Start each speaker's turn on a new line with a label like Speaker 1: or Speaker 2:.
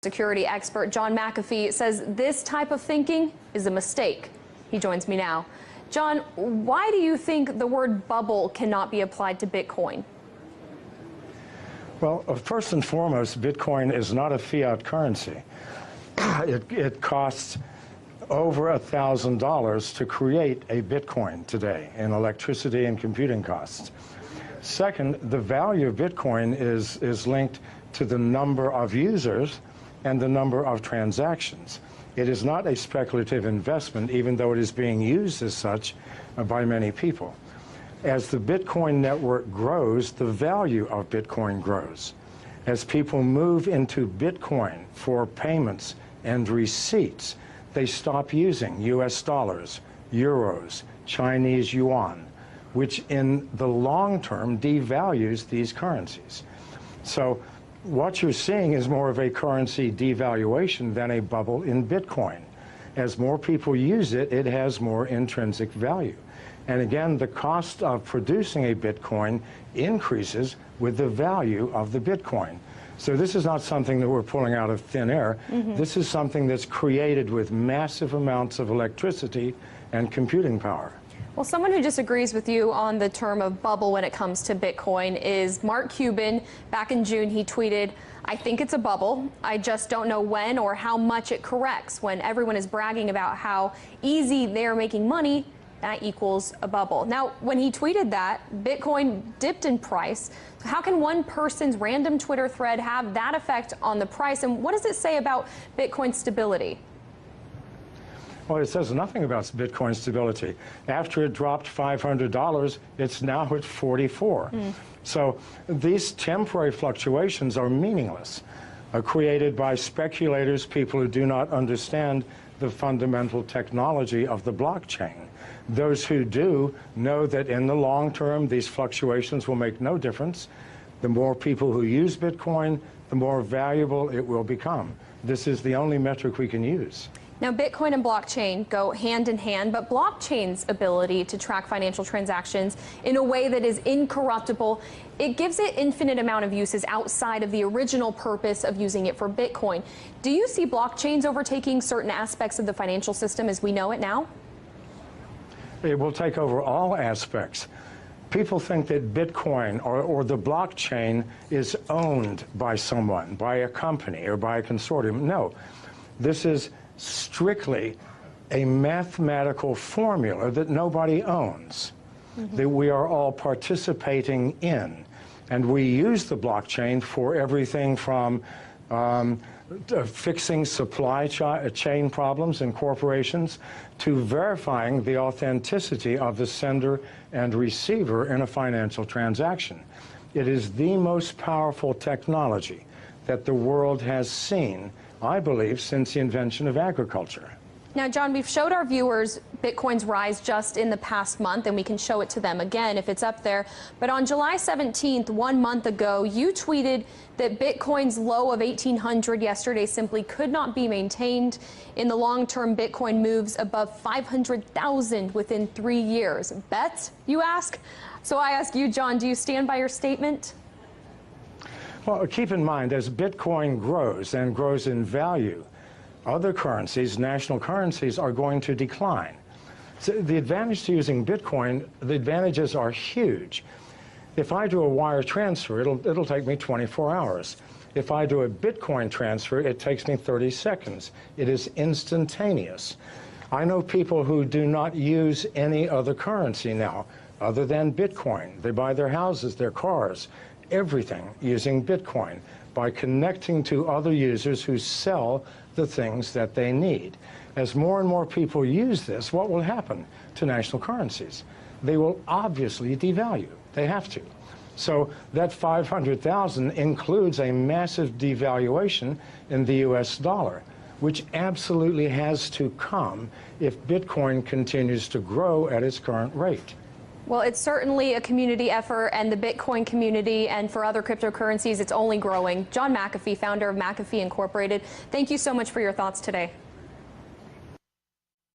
Speaker 1: Security expert John McAfee says this type of thinking is a mistake. He joins me now. John, why do you think the word bubble cannot be applied to Bitcoin?
Speaker 2: Well, first and foremost, Bitcoin is not a fiat currency. It costs over $1,000 to create a Bitcoin today in electricity and computing costs. Second, the value of Bitcoin is linked to the number of users and the number of transactions. It is not a speculative investment, even though it is being used as such by many people. As the Bitcoin network grows, the value of Bitcoin grows. As people move into Bitcoin for payments and receipts, they stop using US dollars, euros, Chinese yuan, which in the long term devalues these currencies. So what you're seeing is more of a currency devaluation than a bubble in Bitcoin. As more people use it, it has more intrinsic value. And again, the cost of producing a Bitcoin increases with the value of the Bitcoin. So this is not something that we're pulling out of thin air. This is something that's created with massive amounts of electricity and computing power.
Speaker 1: Well, someone who disagrees with you on the term of bubble when it comes to Bitcoin is Mark Cuban. Back in June, he tweeted, "I think it's a bubble. I just don't know when or how much it corrects." When everyone is bragging about how easy they're making money, that equals a bubble. Now, when he tweeted that, Bitcoin dipped in price. So how can one person's random Twitter thread have that effect on the price? And what does it say about Bitcoin's stability?
Speaker 2: Well, it says nothing about Bitcoin stability. After it dropped $500, it's now at 44. So these temporary fluctuations are meaningless, created by speculators, people who do not understand the fundamental technology of the blockchain. Those who do know that in the long term, these fluctuations will make no difference. The more people who use Bitcoin, the more valuable it will become. This is the only metric we can use.
Speaker 1: Now, Bitcoin and blockchain go hand in hand, but blockchain's ability to track financial transactions in a way that is incorruptible, it gives it infinite amount of uses outside of the original purpose of using it for Bitcoin. Do you see blockchains overtaking certain aspects of the financial system as we know it now?
Speaker 2: It will take over all aspects. People think that Bitcoin or the blockchain is owned by someone, by a company or by a consortium. No, this is strictly a mathematical formula that nobody owns, that we are all participating in. And we use the blockchain for everything from fixing supply chain problems in corporations to verifying the authenticity of the sender and receiver in a financial transaction. It is the most powerful technology that the world has seen, I believe, since the invention of agriculture.
Speaker 1: Now, John, we've showed our viewers Bitcoin's rise just in the past month, and we can show it to them again if it's up there. But on July 17th, 1 month ago, you tweeted that Bitcoin's low of 1,800 yesterday simply could not be maintained. In the long term, Bitcoin moves above 500,000 within 3 years. Bet, you ask? So I ask you, John, do you stand by your statement?
Speaker 2: Well, keep in mind, as Bitcoin grows and grows in value, other currencies, national currencies, are going to decline. So the advantage to using Bitcoin, the advantages are huge. If I do a wire transfer, it'll take me 24 hours. If I do a Bitcoin transfer, it takes me 30 seconds. It is instantaneous. I know people who do not use any other currency now other than Bitcoin. They buy their houses, their cars, everything using Bitcoin by connecting to other users who sell the things that they need. As more and more people use this, what will happen to national currencies? They will obviously devalue. They have to. So that 500,000 includes a massive devaluation in the US dollar, which absolutely has to come if Bitcoin continues to grow at its current rate.
Speaker 1: Well, it's certainly a community effort, and the Bitcoin community and for other cryptocurrencies, it's only growing. John McAfee, founder of McAfee Incorporated, thank you so much for your thoughts today.